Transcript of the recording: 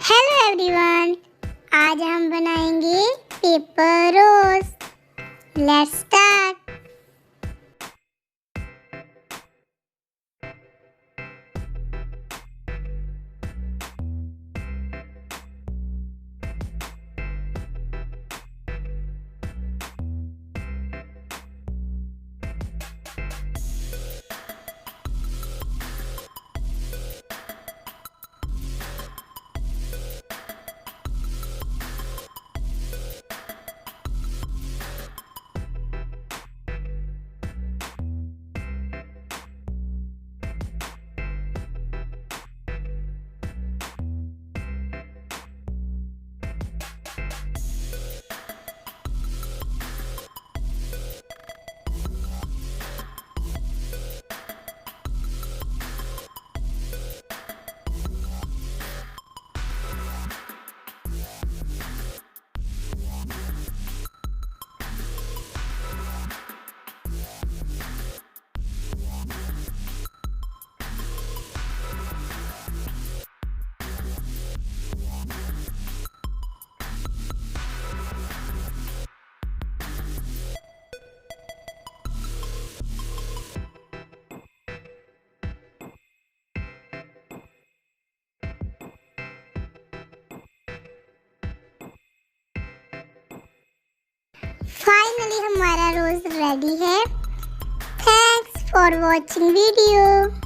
Hello everyone, आज हम बनाएंगे paper rose. Let's start. Finally हमारा रोज रेडी है। Thanks for watching video.